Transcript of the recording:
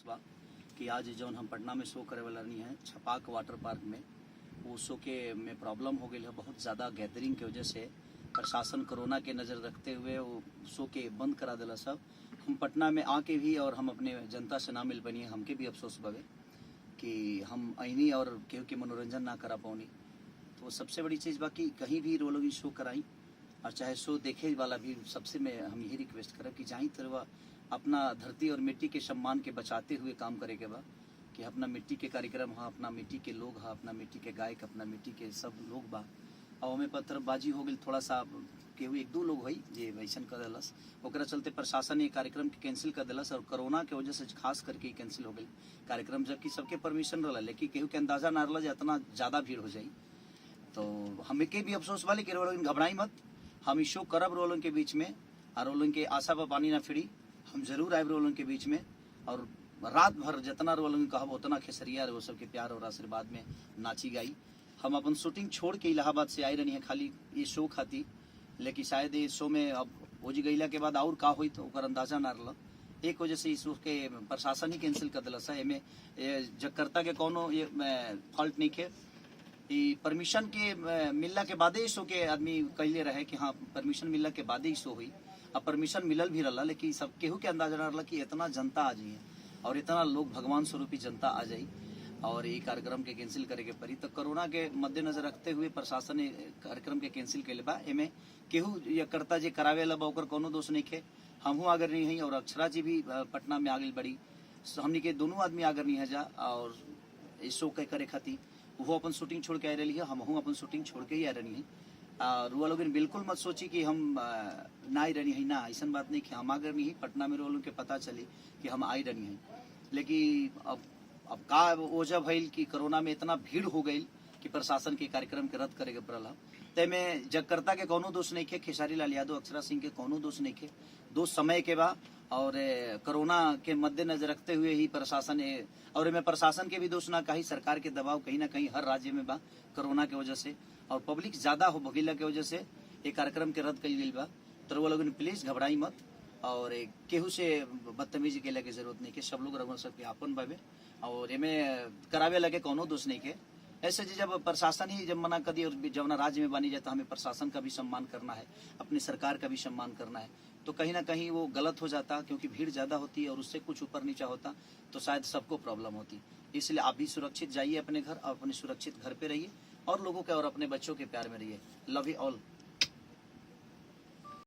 बा कि आज जौन हम पटना में शो करे वाला नहीं है छपाक वाटर पार्क में, वो शो के में प्रॉब्लम हो गई है बहुत ज़्यादा गैदरिंग की वजह से। प्रशासन कोरोना के नज़र रखते हुए वो शो के बंद करा दिला सब। हम पटना में आके भी और हम अपने जनता से ना मिल बनी, हमके भी अफसोस बवे कि हम अनी और केहू के मनोरंजन ना करा पाऊनी। तो सबसे बड़ी चीज़ बाकी कहीं भी रो लोग शो कराई और चाहे शो देखे वाला भी, सबसे मैं हम यही रिक्वेस्ट करब कि जहाँ तरह अपना धरती और मिट्टी के सम्मान के बचाते हुए काम करे के बा कि अपना मिट्टी के कार्यक्रम हा, अपना मिट्टी के लोग हा, अपना मिट्टी के गायक, अपना मिट्टी के सब लोग बा। और हमें पत्थरबाजी हो गई थोड़ा सा, केहू एक दो लोग हुई जे वैसन कर दिलस, ओकरा चलते प्रशासन ये कार्यक्रम के कैंसिल कर दिलस और कोरोना के वजह से खास करके कैंसिल हो गई कार्यक्रम, जबकि सबके परमिशन रहा, लेकिन केहू के अंदाजा ना रहा इतना ज़्यादा भीड़ हो जाई। तो हमें के भी अफसोस वाले कि रोलों घबराई मत, हम इस शो करब रोलों के बीच में और रोलों के आशा पर पानी ना फिरी, हम जरूर आए रोलों के बीच में और रात भर जितना रोलों कहब उतना खेसरिया वो सबके प्यार और आशीर्वाद में नाची गाई। हम अपन शूटिंग छोड़ के इलाहाबाद से आई रही है खाली ये शो खाती, लेकिन शायद ये शो में अब ओजी गईला के बाद और का हुई तो अंदाजा ना रहा, एक वजह से इस शो के प्रशासन ही कैंसिल कर दिलस है। एमें जगकर्ता के कोनो ये फॉल्ट नहीं के, परमिशन के मिलला के बाद ही शो के आदमी कहले रहे कि हाँ परमिशन मिलला के बाद ही शो हुई, अब परमिशन मिलल भी रहा, लेकिन सब केहू के अंदाजा ना रहा कि इतना जनता आ जाइए और इतना लोग भगवान स्वरूपी जनता आ जाई और ये कार्यक्रम के कैंसिल करे के पड़ी। तो कोरोना के मद्देनजर रखते हुए प्रशासन ने कार्यक्रम के कैंसिल कैले बा। एमे केहू ये करता जे करावे ला बा ओकर कोनो दोष नहीं खे, हमहू आगर नहीं है और अक्षरा जी भी पटना में आ गई बड़ी, हमनी के दोनों आदमी आगर नहीं है जा और इस शो के करे खाती वो अपन शूटिंग छोड़ के आ रही है, हमहू अपन शूटिंग छोड़ के ही आ रही है। रुआ लोग बिल्कुल मत सोची कि हम ना आई रही है, ना ऐसा बात नहीं कि हम आगर नहीं है, पटना में रोलों के पता चली कि हम आई रही हैं, लेकिन अब का वजह भइल कि कोरोना में इतना भीड़ हो गई कि प्रशासन के कार्यक्रम के रद्द करे के पड़ल। तेमे जगकर्ता के कोनो दोष नहीं खे, खेसारी लाल यादव, अक्षरा सिंह के कोनो दोष नहीं खे, दोष समय के बा और कोरोना के मद्देनजर रखते हुए ही प्रशासन और में प्रशासन के भी दोष ना, कहीं सरकार के दबाव कहीं ना कहीं हर राज्य में बा कोरोना के वजह से और पब्लिक ज्यादा हो भगिला के वजह से ये कार्यक्रम के रद्द कल गई बा। तो वो लोग प्लीज घबराई मत और केहू से बदतमीजी के लगे जरूरत नहीं के, सब लोग रघुवर सबके आपन बाबे और एमें करावे लगे कोनो दोष नहीं के। ऐसे जब प्रशासन ही जब मना कर दी और जब ना राज्य में बनी जाए तो हमें प्रशासन का भी सम्मान करना है, अपनी सरकार का भी सम्मान करना है, तो कहीं ना कहीं वो गलत हो जाता क्योंकि भीड़ ज्यादा होती है और उससे कुछ ऊपर नीचा होता तो शायद सबको प्रॉब्लम होती। इसलिए आप भी सुरक्षित जाइए अपने घर और अपने सुरक्षित घर पे रहिए और लोगों के और अपने बच्चों के प्यार में रहिए। Love you all.